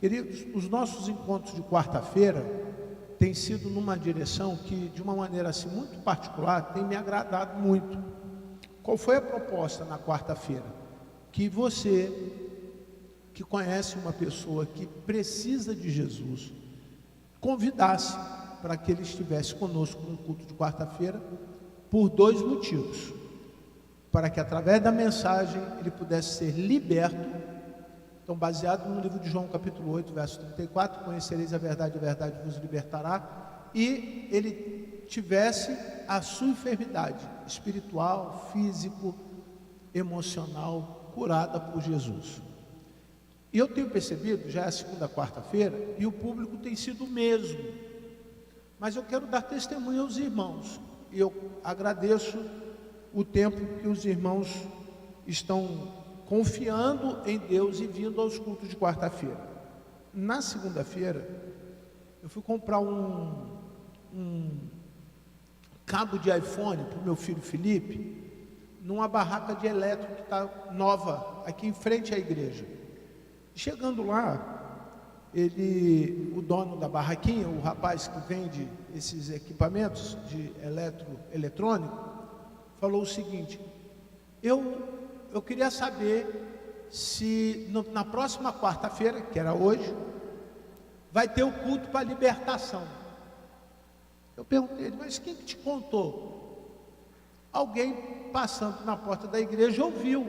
Queridos, os nossos encontros de quarta-feira têm sido numa direção que, de uma maneira assim muito particular, tem me agradado muito. Qual foi a proposta na quarta-feira? Que você, que conhece uma pessoa que precisa de Jesus, convidasse para que ele estivesse conosco no culto de quarta-feira, por dois motivos. Para que através da mensagem ele pudesse ser liberto. Então, baseado no livro de João capítulo 8, verso 34, conhecereis a verdade vos libertará, e ele tivesse a sua enfermidade espiritual, físico, emocional, curada por Jesus. E eu tenho percebido, já é a segunda quarta-feira, e o público tem sido o mesmo, mas eu quero dar testemunho aos irmãos, e eu agradeço o tempo que os irmãos estão confiando em Deus e vindo aos cultos de quarta-feira. Na segunda-feira, eu fui comprar um cabo de iPhone para o meu filho Felipe, numa barraca de elétrico que está nova, aqui em frente à igreja. Chegando lá, o dono da barraquinha, o rapaz que vende esses equipamentos de eletrônico, falou o seguinte: eu queria saber se na próxima quarta-feira, que era hoje, vai ter o culto para libertação. Eu perguntei, mas quem que te contou? Alguém passando na porta da igreja ouviu.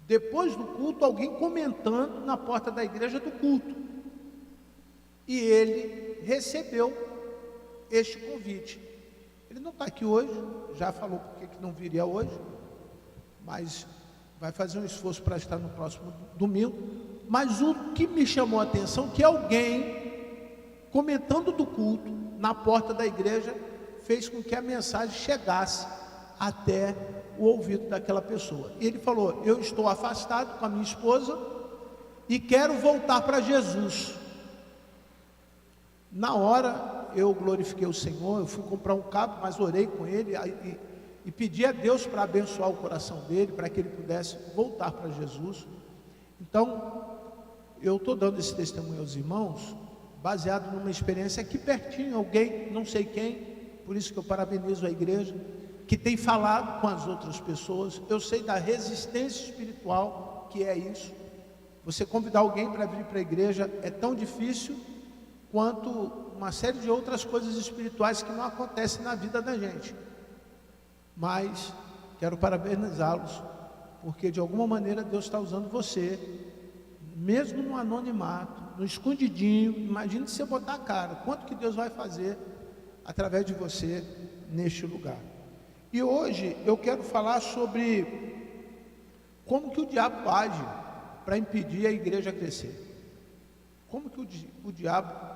Depois do culto, alguém comentando na porta da igreja do culto. E ele recebeu este convite. Ele não está aqui hoje, já falou porque que não viria hoje, mas vai fazer um esforço para estar no próximo domingo. Mas o que me chamou a atenção, que alguém, comentando do culto, na porta da igreja, fez com que a mensagem chegasse até o ouvido daquela pessoa. E ele falou: eu estou afastado com a minha esposa e quero voltar para Jesus. Na hora, eu glorifiquei o Senhor, eu fui comprar um cabo, mas orei com ele e pedi a Deus para abençoar o coração dele, para que ele pudesse voltar para Jesus. Então, eu estou dando esse testemunho aos irmãos, baseado numa experiência aqui pertinho, alguém, não sei quem, por isso que eu parabenizo a igreja, que tem falado com as outras pessoas. Eu sei da resistência espiritual que é isso. Você convidar alguém para vir para a igreja é tão difícil quanto uma série de outras coisas espirituais que não acontecem na vida da gente. Mas quero parabenizá-los, porque de alguma maneira Deus está usando você, mesmo no anonimato, no escondidinho. Imagine se você botar a cara, quanto que Deus vai fazer através de você neste lugar. E hoje eu quero falar sobre como que o diabo age para impedir a igreja crescer. Como que o diabo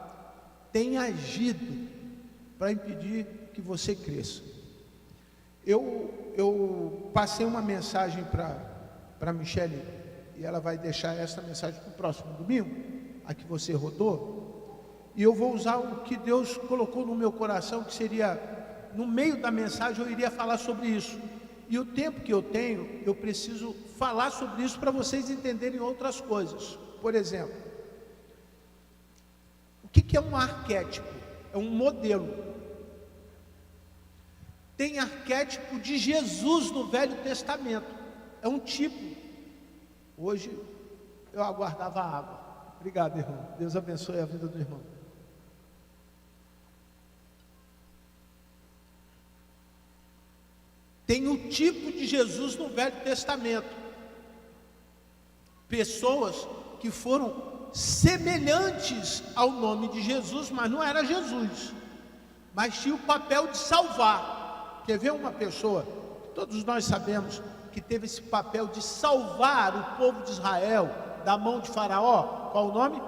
tem agido para impedir que você cresça. Eu passei uma mensagem para a Michele, e ela vai deixar essa mensagem para o próximo domingo, a que você rodou, e eu vou usar o que Deus colocou no meu coração, que seria, no meio da mensagem eu iria falar sobre isso, e o tempo que eu tenho, eu preciso falar sobre isso para vocês entenderem outras coisas. Por exemplo, o que é um arquétipo? É um modelo. Tem arquétipo de Jesus no Velho Testamento, é um tipo. Hoje eu aguardava a água. Obrigado, irmão, Deus abençoe a vida do irmão. Tem o tipo de Jesus no Velho Testamento, pessoas que foram semelhantes ao nome de Jesus, mas não era Jesus, mas tinha o papel de salvar. Quer ver uma pessoa, todos nós sabemos, que teve esse papel de salvar o povo de Israel da mão de Faraó? Qual o nome?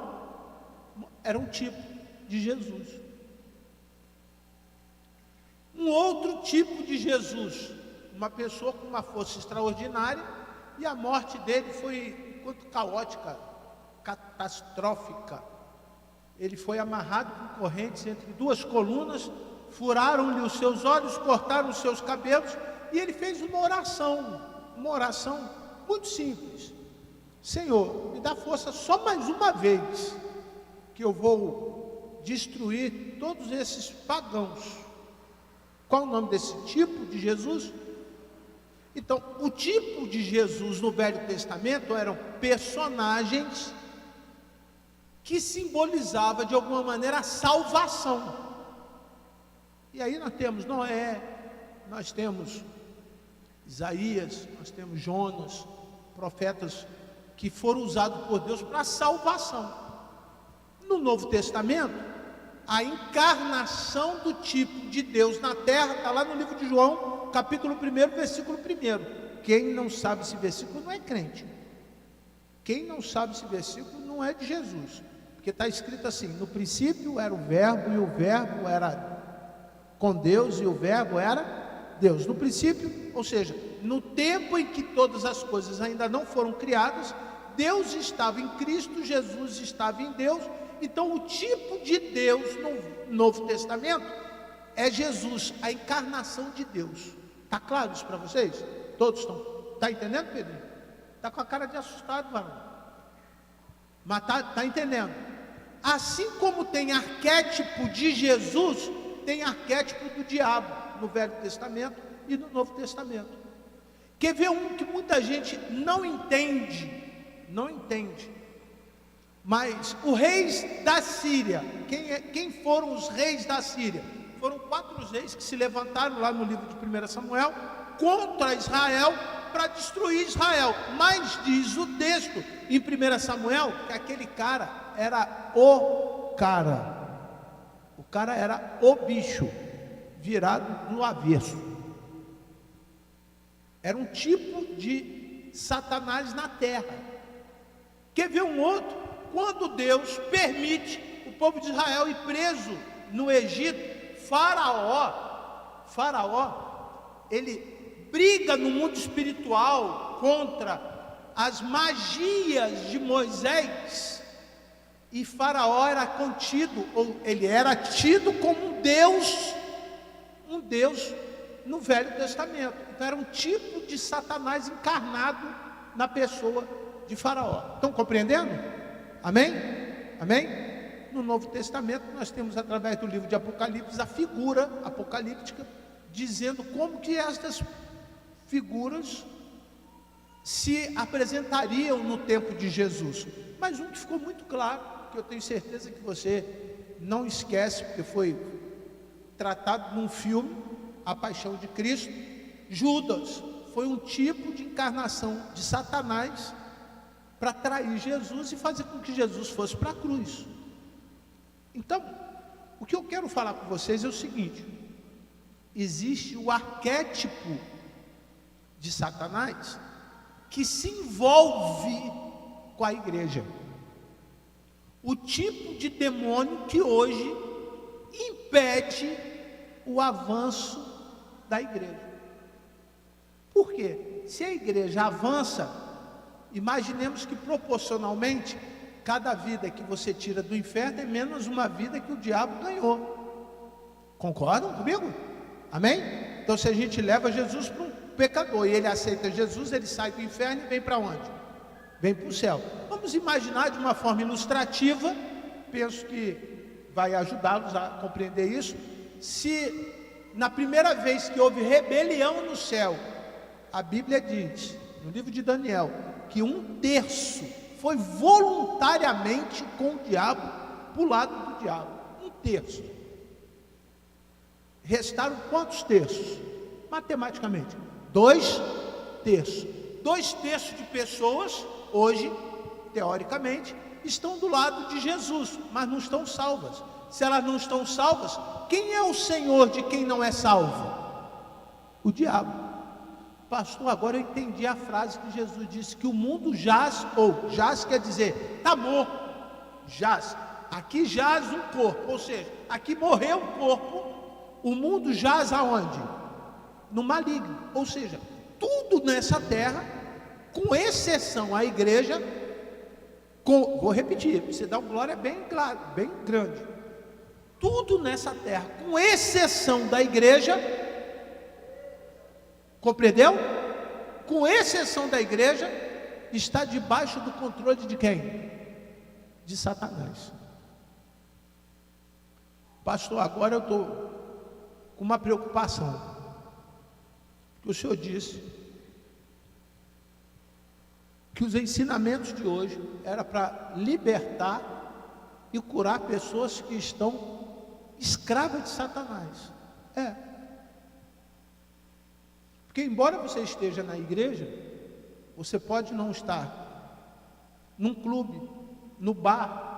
Era um tipo de Jesus. Um outro tipo de Jesus, uma pessoa com uma força extraordinária, e a morte dele foi quanto caótica, catastrófica. Ele foi amarrado com correntes entre duas colunas, furaram-lhe os seus olhos, cortaram os seus cabelos, e ele fez uma oração muito simples. Senhor, me dá força só mais uma vez, que eu vou destruir todos esses pagãos. Qual o nome desse tipo de Jesus? Então, o tipo de Jesus no Velho Testamento eram personagens que simbolizavam de alguma maneira a salvação. E aí nós temos Noé, nós temos Isaías, nós temos Jonas, profetas que foram usados por Deus para a salvação. No Novo Testamento, a encarnação do tipo de Deus na terra está lá no livro de João, capítulo 1, versículo 1. Quem não sabe esse versículo não é crente. Quem não sabe esse versículo não é de Jesus, porque está escrito assim: no princípio era o verbo, e o verbo era com Deus, e o verbo era Deus. No princípio, ou seja, no tempo em que todas as coisas ainda não foram criadas, Deus estava em Cristo, Jesus estava em Deus. Então o tipo de Deus no Novo Testamento é Jesus, a encarnação de Deus. Está claro isso para vocês? Todos estão? Está entendendo, Pedrinho? Está com a cara de assustado, varão. Mas está entendendo? Assim como tem arquétipo de Jesus, tem arquétipo do diabo no Velho Testamento e no Novo Testamento. Quer ver um que muita gente não entende? Mas os reis da Síria, quem foram os reis da Síria? Foram 4 reis que se levantaram lá no livro de 1 Samuel contra Israel para destruir Israel. Mas diz o texto em 1 Samuel que aquele cara era o cara. O cara era o bicho virado no avesso. Era um tipo de Satanás na terra. Quer ver um outro? Quando Deus permite o povo de Israel ir preso no Egito, Faraó, ele briga no mundo espiritual contra as magias de Moisés, e Faraó era contido, ou ele era tido como um Deus no Velho Testamento. Então era um tipo de Satanás encarnado na pessoa de Faraó. Estão compreendendo? Amém? Amém? No Novo Testamento nós temos, através do livro de Apocalipse, a figura apocalíptica, dizendo como que estas figuras se apresentariam no tempo de Jesus. Mas um que ficou muito claro, que eu tenho certeza que você não esquece, porque foi tratado num filme, A Paixão de Cristo. Judas foi um tipo de encarnação de Satanás para trair Jesus e fazer com que Jesus fosse para a cruz. Então, o que eu quero falar com vocês é o seguinte: existe o arquétipo de Satanás que se envolve com a igreja, o tipo de demônio que hoje impede o avanço da igreja. Por quê? Se a igreja avança, imaginemos que proporcionalmente cada vida que você tira do inferno é menos uma vida que o diabo ganhou. Concordam comigo? Amém? Então, se a gente leva Jesus para um pecador e ele aceita Jesus, ele sai do inferno e vem para onde? Vem para o céu. Vamos imaginar de uma forma ilustrativa, penso que vai ajudá-los a compreender isso. Se na primeira vez que houve rebelião no céu, a Bíblia diz, no livro de Daniel, que 1/3 foi voluntariamente com o diabo, para o lado do diabo. 1/3. Restaram quantos terços? Matematicamente, 2/3. 2/3 de pessoas, hoje, teoricamente, estão do lado de Jesus, mas não estão salvas. Se elas não estão salvas, quem é o Senhor de quem não é salvo? O diabo. Pastor, agora eu entendi a frase que Jesus disse, que o mundo jaz, ou jaz quer dizer, está morto, jaz, aqui jaz um corpo, ou seja, aqui morreu um corpo, o mundo jaz aonde? No maligno, ou seja, tudo nessa terra, com exceção a igreja, vou repetir, você dá uma glória bem claro, bem grande, tudo nessa terra, com exceção da igreja, compreendeu? Com exceção da igreja, está debaixo do controle de quem? De Satanás. Pastor, agora eu estou com uma preocupação, porque o senhor disse que os ensinamentos de hoje era para libertar e curar pessoas que estão escravas de Satanás. Porque embora você esteja na igreja, você pode não estar num clube, no bar,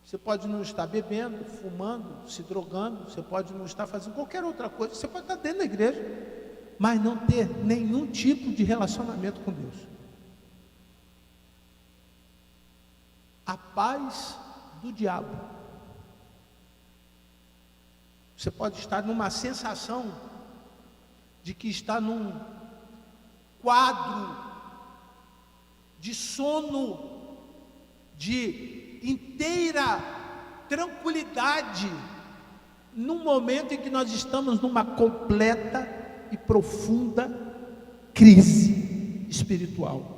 você pode não estar bebendo, fumando, se drogando, você pode não estar fazendo qualquer outra coisa, você pode estar dentro da igreja, mas não ter nenhum tipo de relacionamento com Deus. A paz do diabo. Você pode estar numa sensação de que está num quadro de sono, de inteira tranquilidade, num momento em que nós estamos numa completa e profunda crise espiritual.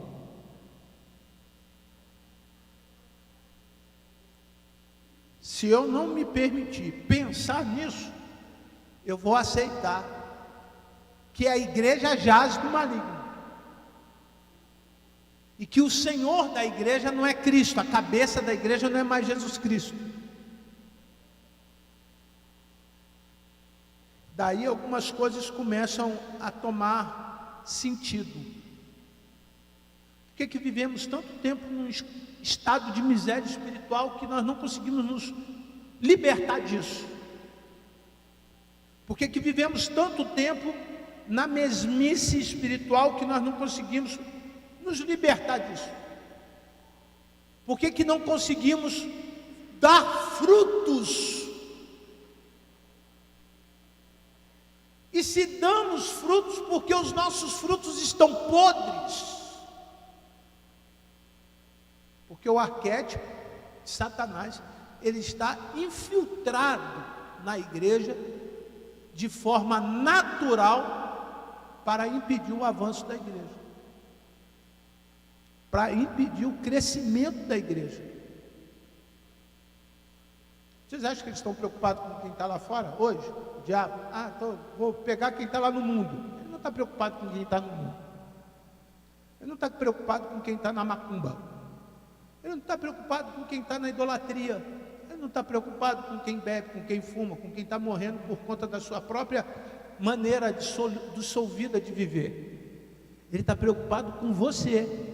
Se eu não me permitir pensar nisso, eu vou aceitar que a igreja jaz do maligno. E que o Senhor da igreja não é Cristo, a cabeça da igreja não é mais Jesus Cristo. Daí algumas coisas começam a tomar sentido. Por que vivemos tanto tempo num estado de miséria espiritual que nós não conseguimos nos libertar disso? Por que vivemos tanto tempo na mesmice espiritual que nós não conseguimos nos libertar disso? Por que não conseguimos dar frutos? E se damos frutos, porque os nossos frutos estão podres? Porque o arquétipo de Satanás, ele está infiltrado na igreja de forma natural para impedir o avanço da igreja, para impedir o crescimento da igreja. Vocês acham que eles estão preocupados com quem está lá fora hoje? O diabo? Vou pegar quem está lá no mundo. Ele não está preocupado com quem está no mundo. Ele não está preocupado com quem está na macumba. Ele não está preocupado com quem está na idolatria. Ele não está preocupado com quem bebe, com quem fuma, com quem está morrendo por conta da sua própria maneira dissolvida de viver. Ele está preocupado com você.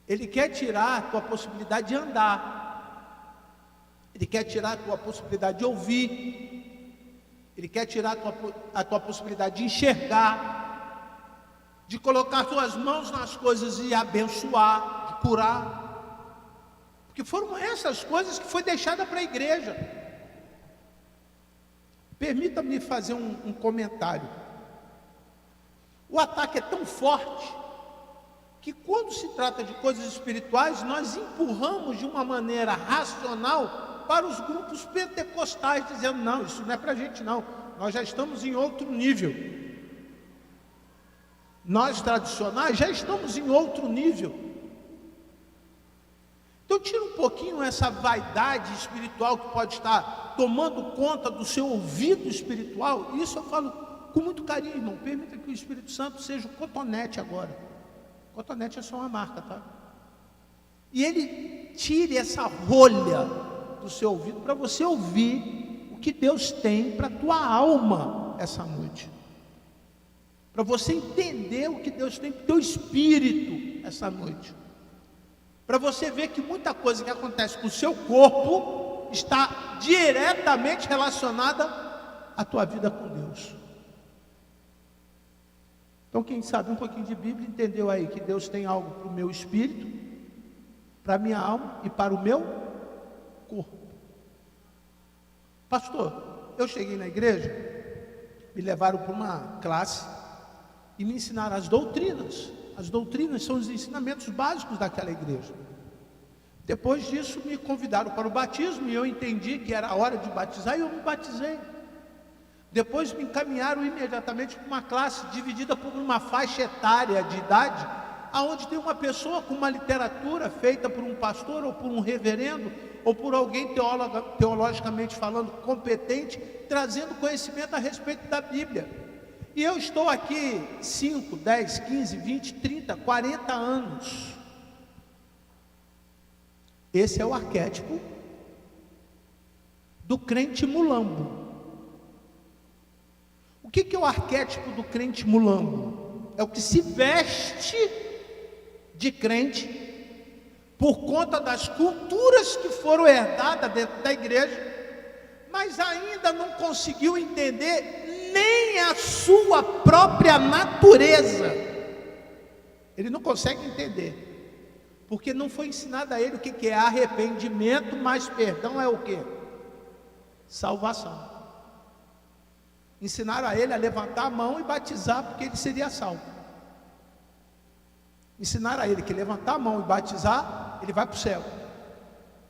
Ele quer tirar a tua possibilidade de andar. Ele quer tirar a tua possibilidade de ouvir. Ele quer tirar a tua possibilidade de enxergar, de colocar tuas mãos nas coisas e abençoar, de curar. Porque foram essas coisas que foi deixada para a igreja. Permita-me fazer um comentário. O ataque é tão forte que quando se trata de coisas espirituais, nós empurramos de uma maneira racional para os grupos pentecostais, dizendo, não, isso não é para a gente não, nós já estamos em outro nível. Nós tradicionais já estamos em outro nível. Então tira um pouquinho essa vaidade espiritual que pode estar tomando conta do seu ouvido espiritual. Isso eu falo com muito carinho, irmão. Permita que o Espírito Santo seja o cotonete agora. Cotonete é só uma marca, tá? E ele tire essa rolha do seu ouvido para você ouvir o que Deus tem para a tua alma essa noite. Para você entender o que Deus tem para o teu espírito essa noite. Para você ver que muita coisa que acontece com o seu corpo está diretamente relacionada à tua vida com Deus. Então quem sabe um pouquinho de Bíblia entendeu aí que Deus tem algo para o meu espírito, para a minha alma e para o meu corpo. Pastor, eu cheguei na igreja, me levaram para uma classe e me ensinaram as doutrinas. As doutrinas são os ensinamentos básicos daquela igreja. Depois disso me convidaram para o batismo e eu entendi que era a hora de batizar e eu me batizei. Depois me encaminharam imediatamente para uma classe dividida por uma faixa etária de idade, aonde tem uma pessoa com uma literatura feita por um pastor ou por um reverendo ou por alguém teologicamente falando competente, trazendo conhecimento a respeito da Bíblia. E eu estou aqui 5, 10, 15, 20, 30, 40 anos. Esse é o arquétipo do crente mulambo. O que é o arquétipo do crente mulambo? É o que se veste de crente por conta das culturas que foram herdadas dentro da igreja, mas ainda não conseguiu entender nem a sua própria natureza. Ele não consegue entender, porque não foi ensinado a ele o que é arrependimento, mas perdão é o quê? Salvação. Ensinaram a ele a levantar a mão e batizar, porque ele seria salvo. Ensinaram a ele que levantar a mão e batizar, ele vai para o céu.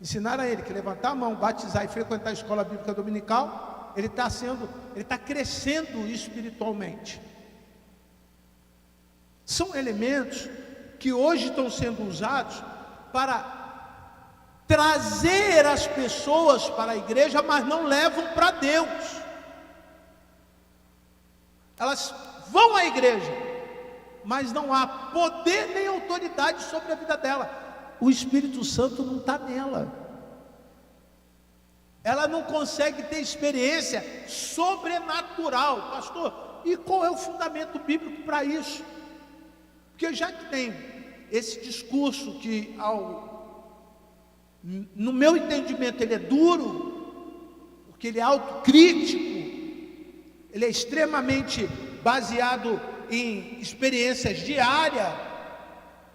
Ensinaram a ele que levantar a mão, batizar e frequentar a escola bíblica dominical, ele está crescendo espiritualmente. São elementos que hoje estão sendo usados para trazer as pessoas para a igreja, mas não levam para Deus. Elas vão à igreja, mas não há poder nem autoridade sobre a vida dela. O Espírito Santo não está nela. Ela não consegue ter experiência sobrenatural. Pastor, e qual é o fundamento bíblico para isso? Porque já que tem esse discurso que, no meu entendimento, ele é duro, porque ele é autocrítico, ele é extremamente baseado em experiências diárias.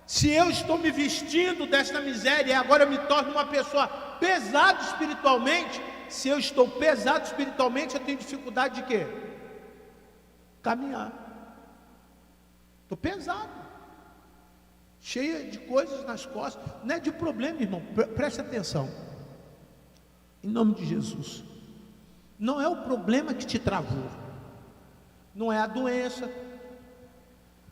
Se eu estou me vestindo desta miséria e agora eu me torno uma pessoa pesada espiritualmente, se eu estou pesado espiritualmente, eu tenho dificuldade de quê? Caminhar. Estou pesado, cheia de coisas nas costas. Não é de problema, irmão, preste atenção, em nome de Jesus. Não é o problema que te travou, não é a doença.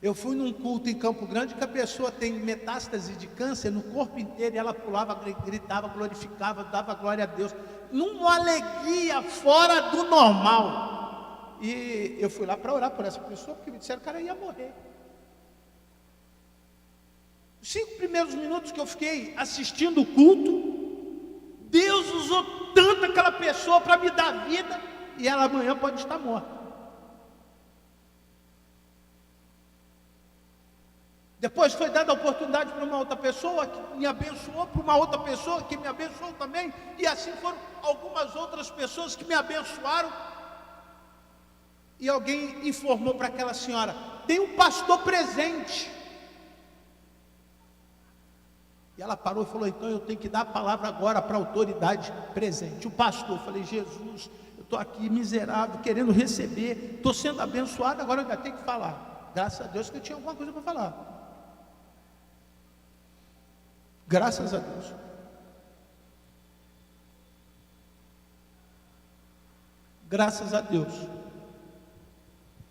Eu fui num culto em Campo Grande que a pessoa tem metástase de câncer no corpo inteiro, e ela pulava, gritava, glorificava, dava glória a Deus, numa alegria fora do normal. E eu fui lá para orar por essa pessoa, porque me disseram que o cara ia morrer. Os 5 primeiros minutos que eu fiquei assistindo o culto, Deus usou tanto aquela pessoa para me dar vida, e ela amanhã pode estar morta. Depois foi dada a oportunidade para uma outra pessoa que me abençoou, para uma outra pessoa que me abençoou também, e assim foram algumas outras pessoas que me abençoaram. E alguém informou para aquela senhora: tem um pastor presente. E ela parou e falou: então eu tenho que dar a palavra agora para a autoridade presente. O pastor, eu falei: Jesus, eu estou aqui miserável, querendo receber, estou sendo abençoado, agora eu ainda tenho que falar. Graças a Deus que eu tinha alguma coisa para falar. Graças a Deus. Graças a Deus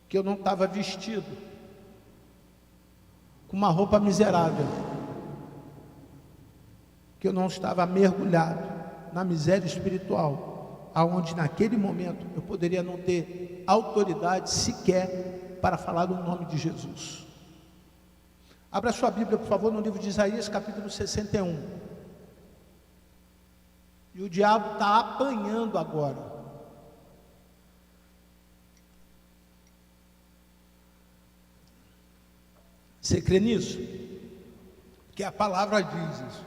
que eu não estava vestido com uma roupa miserável, que eu não estava mergulhado na miséria espiritual, aonde naquele momento eu poderia não ter autoridade sequer para falar o nome de Jesus. Abra sua Bíblia, por favor, no livro de Isaías, capítulo 61. E o diabo está apanhando agora. Você crê nisso? Que a palavra diz isso.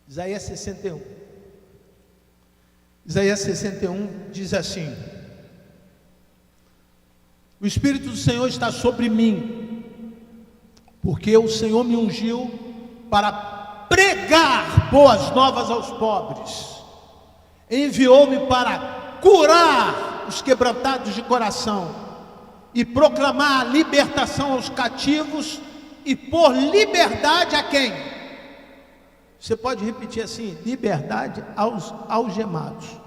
Isaías 61. Isaías 61 diz assim: o Espírito do Senhor está sobre mim, porque o Senhor me ungiu para pregar boas novas aos pobres, enviou-me para curar os quebrantados de coração e proclamar a libertação aos cativos e por liberdade a quem? Você pode repetir assim: liberdade aos algemados.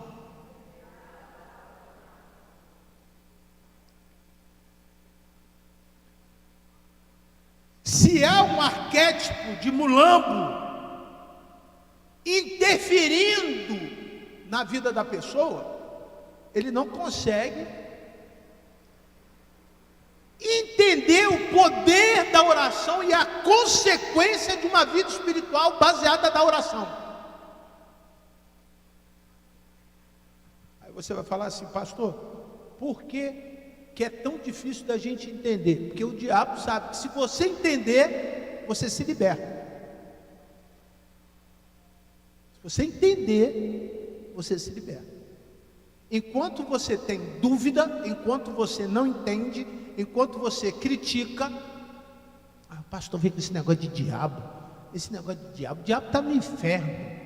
arquétipo de mulambo interferindo na vida da pessoa, ele não consegue entender o poder da oração e a consequência de uma vida espiritual baseada na oração. Aí você vai falar assim: pastor, por que é tão difícil da gente entender? Porque o diabo sabe que se você entender, você se liberta. Se você entender, você se liberta. Enquanto você tem dúvida, enquanto você não entende, enquanto você critica, o pastor vem com esse negócio de diabo, o diabo está no inferno.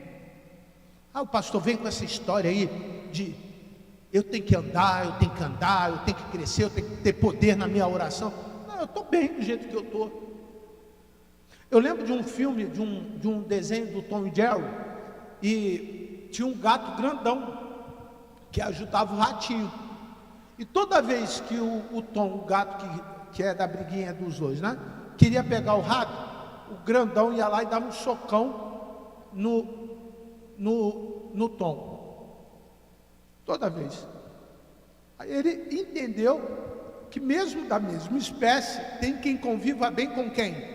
O pastor vem com essa história aí de eu tenho que andar, eu tenho que crescer, eu tenho que ter poder na minha oração. Não, eu estou bem do jeito que eu estou. Eu lembro de um filme, de um desenho do Tom e Jerry, e tinha um gato grandão que ajudava o ratinho. E toda vez que o Tom, o gato que é da briguinha dos dois, né, queria pegar o rato, o grandão ia lá e dava um socão no Tom. Toda vez. Aí ele entendeu que mesmo da mesma espécie, tem quem conviva bem com quem?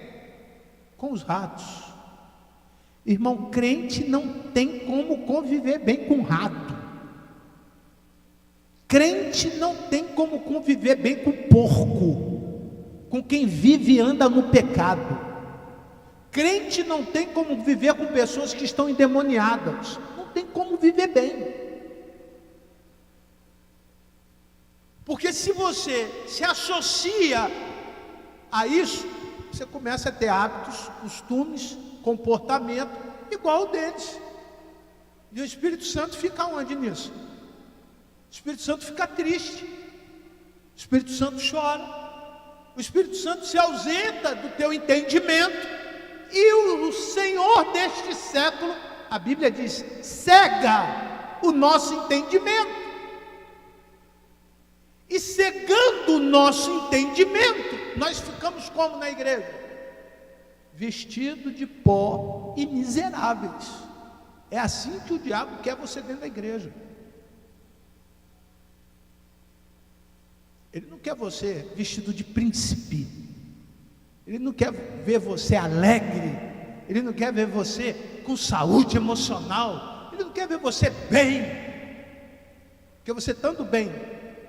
Com os ratos. Irmão, crente não tem como conviver bem com rato. Crente não tem como conviver bem com porco, com quem vive e anda no pecado. Crente não tem como viver com pessoas que estão endemoniadas. Não tem como viver bem. Porque se você se associa a isso, você começa a ter hábitos, costumes, comportamento igual ao deles. E o Espírito Santo fica onde nisso? O Espírito Santo fica triste. O Espírito Santo chora. O Espírito Santo se ausenta do teu entendimento. E o Senhor deste século, a Bíblia diz, cega o nosso entendimento. E cegando o nosso entendimento, nós ficamos como na igreja? Vestido de pó e miseráveis. É assim que o diabo quer você dentro da igreja. Ele não quer você vestido de príncipe. Ele não quer ver você alegre. Ele não quer ver você com saúde emocional. Ele não quer ver você bem. Porque você estando bem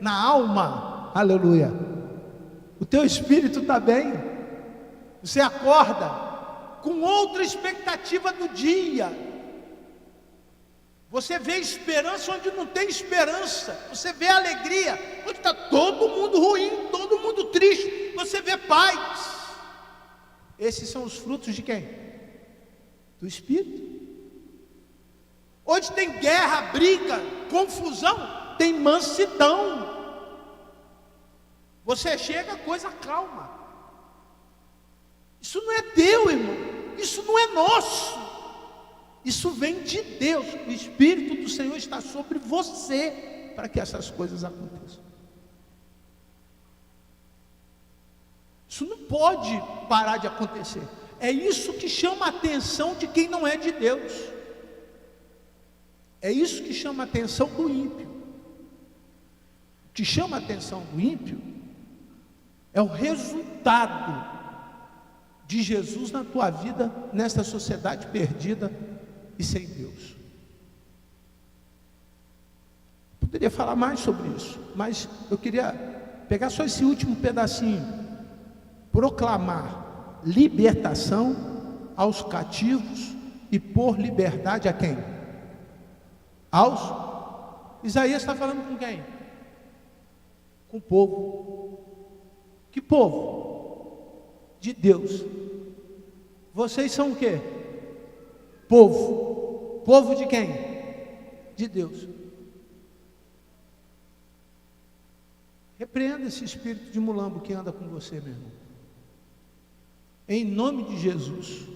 na alma, aleluia, o teu espírito está bem. Você acorda com outra expectativa do dia. Você vê esperança onde não tem esperança. Você vê alegria onde está todo mundo ruim, todo mundo triste. Você vê paz. Esses são os frutos de quem? Do Espírito. Onde tem guerra, briga, confusão, tem mansidão. Você chega, a coisa calma. Isso não é teu, irmão. Isso não é nosso. Isso vem de Deus. O Espírito do Senhor está sobre você para que essas coisas aconteçam. Isso não pode parar de acontecer. É isso que chama a atenção de quem não é de Deus. É isso que chama a atenção do ímpio. O que chama a atenção do ímpio é o resultado de Jesus na tua vida, nesta sociedade perdida e sem Deus. Poderia falar mais sobre isso, mas eu queria pegar só esse último pedacinho. Proclamar libertação aos cativos e pôr liberdade a quem? Isaías está falando com quem? Com o povo. Que povo? De Deus. Vocês são o quê? Povo. Povo de quem? De Deus. Repreenda esse espírito de mulambo que anda com você, meu irmão. Em nome de Jesus.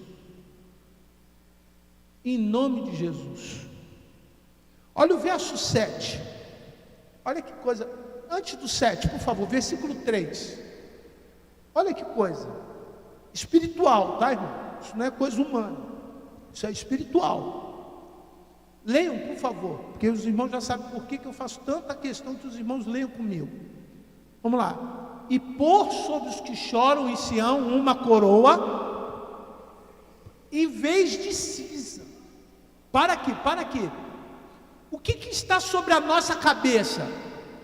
Em nome de Jesus. Olha o verso 7. Olha que coisa. Antes do 7, por favor, versículo 3. Olha que coisa. Espiritual, tá, irmão? Isso não é coisa humana, isso é espiritual. Leiam, por favor, porque os irmãos já sabem por que eu faço tanta questão que os irmãos leiam comigo. Vamos lá. E pôr sobre os que choram em Sião uma coroa em vez de cinza. Para quê? Para quê? O que está sobre a nossa cabeça?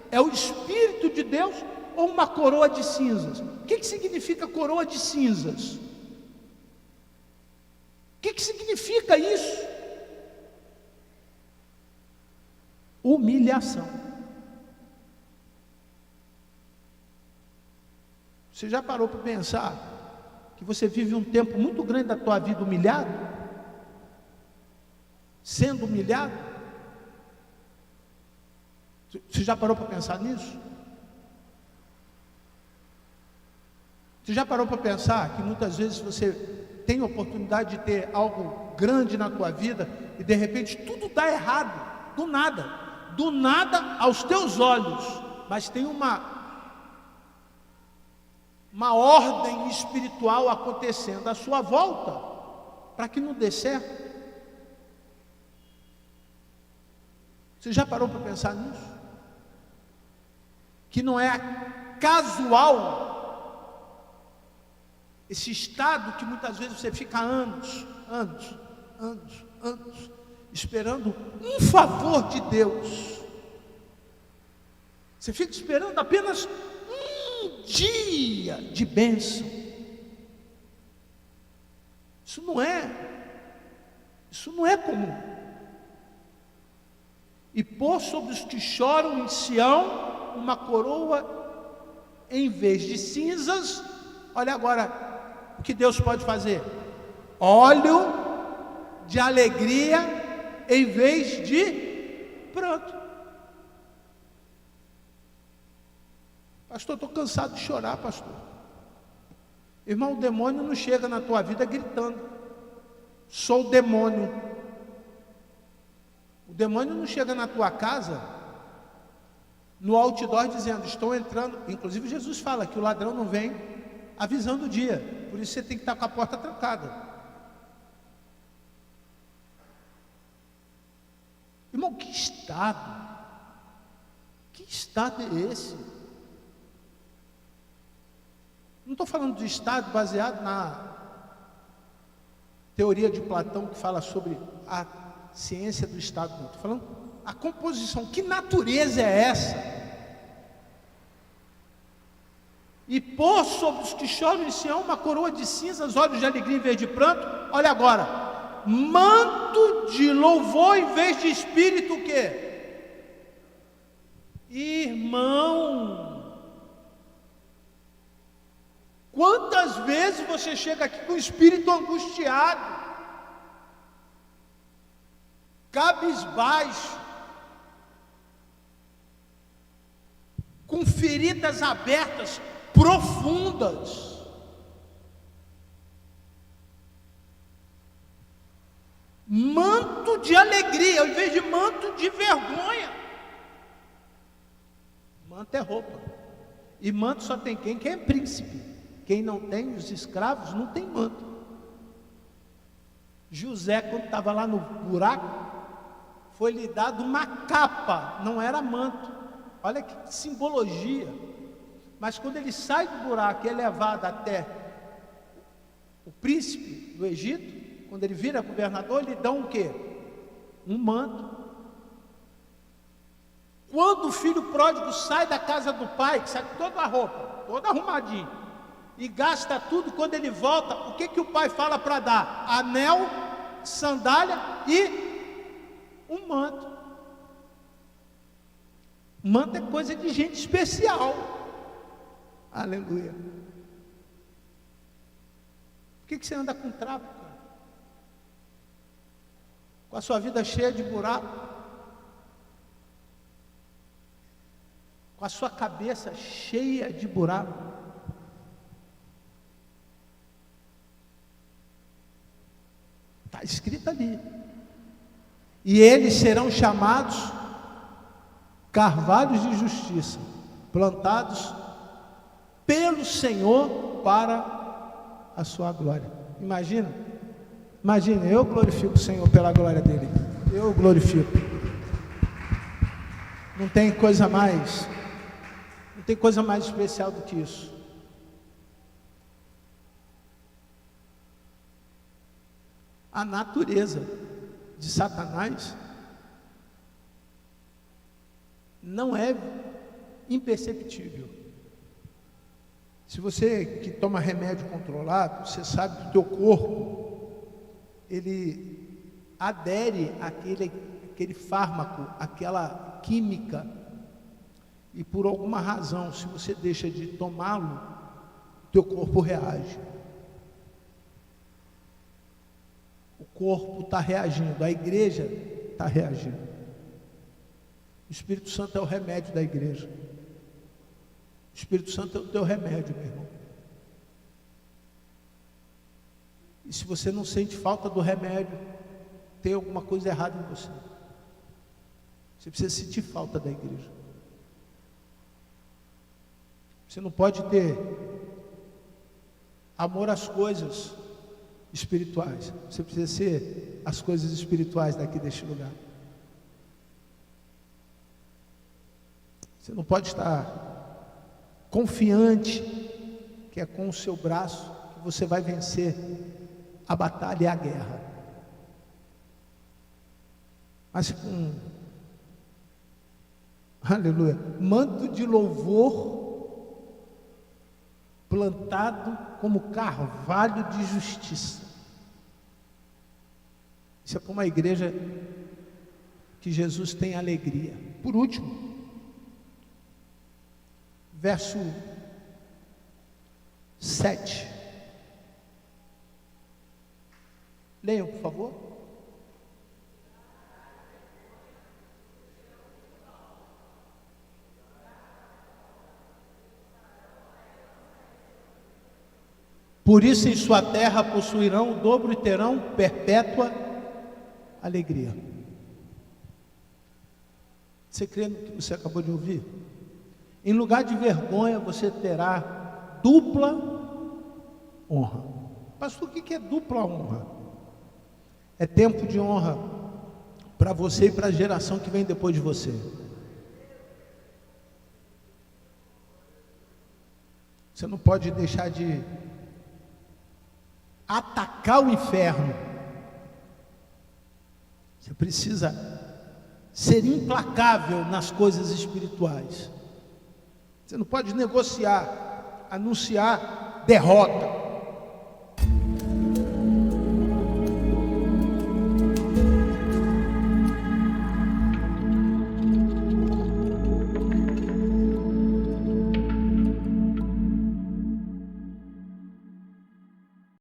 É o Espírito de Deus ou uma coroa de cinzas? O que significa coroa de cinzas? O que significa isso? Humilhação. Você já parou para pensar que você vive um tempo muito grande da tua vida humilhado? Sendo humilhado? Você já parou para pensar nisso? Você já parou para pensar que muitas vezes você tem a oportunidade de ter algo grande na tua vida e de repente tudo dá errado, do nada aos teus olhos, mas tem uma ordem espiritual acontecendo à sua volta para que não dê certo? Você já parou para pensar nisso? Que não é casual esse estado que muitas vezes você fica anos esperando um favor de Deus. Você fica esperando apenas um dia de bênção. Isso não é comum. E pôr sobre os que choram em Sião uma coroa em vez de cinzas. Olha agora o que Deus pode fazer: óleo de alegria em vez de pranto. Pastor, estou cansado de chorar, pastor. Irmão, o demônio não chega na tua vida gritando: sou o demônio. O demônio não chega na tua casa no outdoor dizendo: estou entrando. Inclusive Jesus fala que o ladrão não vem avisando o dia. Por isso você tem que estar com a porta trancada. Irmão, que estado é esse? Não estou falando de estado baseado na teoria de Platão que fala sobre a ciência do estado, não. Estou falando a composição. Que natureza é essa? E pôr sobre os que choram em Sião uma coroa de cinzas, olhos de alegria em vez de pranto. Olha agora, manto de louvor em vez de espírito o quê? Irmão, quantas vezes você chega aqui com o espírito angustiado, cabisbaixo, com feridas abertas, profundas. Manto de alegria, ao invés de manto de vergonha. Manto é roupa. E manto só tem quem é príncipe. Quem não tem, os escravos, não tem manto. José, quando estava lá no buraco, foi lhe dado uma capa, não era manto. Olha que simbologia. Mas quando ele sai do buraco e é levado até o príncipe do Egito, quando ele vira governador, lhe dão o quê? Um manto. Quando o filho pródigo sai da casa do pai, que sai com toda a roupa, todo arrumadinho, e gasta tudo, quando ele volta, o que o pai fala para dar? Anel, sandália e um manto. Manto é coisa de gente especial. Aleluia. Por que você anda com trapo, cara? Com a sua vida cheia de buraco, com a sua cabeça cheia de buraco. Está escrito ali: e eles serão chamados carvalhos de justiça, plantados pelo Senhor para a sua glória. Imagina, Imagina, eu glorifico o Senhor pela glória dele. Eu glorifico. Não tem coisa mais especial do que isso. A natureza de Satanás não é imperceptível. Se você que toma remédio controlado, você sabe que o teu corpo, ele adere àquele fármaco, àquela química, e por alguma razão, se você deixa de tomá-lo, teu corpo reage. O corpo está reagindo, a igreja está reagindo. O Espírito Santo é o remédio da igreja. O Espírito Santo é o teu remédio, meu irmão. E se você não sente falta do remédio, tem alguma coisa errada em você. Você precisa sentir falta da igreja. Você não pode ter amor às coisas espirituais. Você precisa ser as coisas espirituais daqui deste lugar. Você não pode estar confiante que é com o seu braço que você vai vencer a batalha e a guerra. Mas com, aleluia, manto de louvor plantado como carvalho de justiça. Isso é para uma igreja que Jesus tem alegria. Por último, verso 7. Leiam, por favor. Por isso em sua terra possuirão o dobro e terão perpétua alegria. Você crê no que você acabou de ouvir? Em lugar de vergonha você terá dupla honra. Pastor, o que é dupla honra? É tempo de honra para você e para a geração que vem depois de você. Você não pode deixar de atacar o inferno. Você precisa ser implacável nas coisas espirituais. Você não pode negociar, anunciar derrota.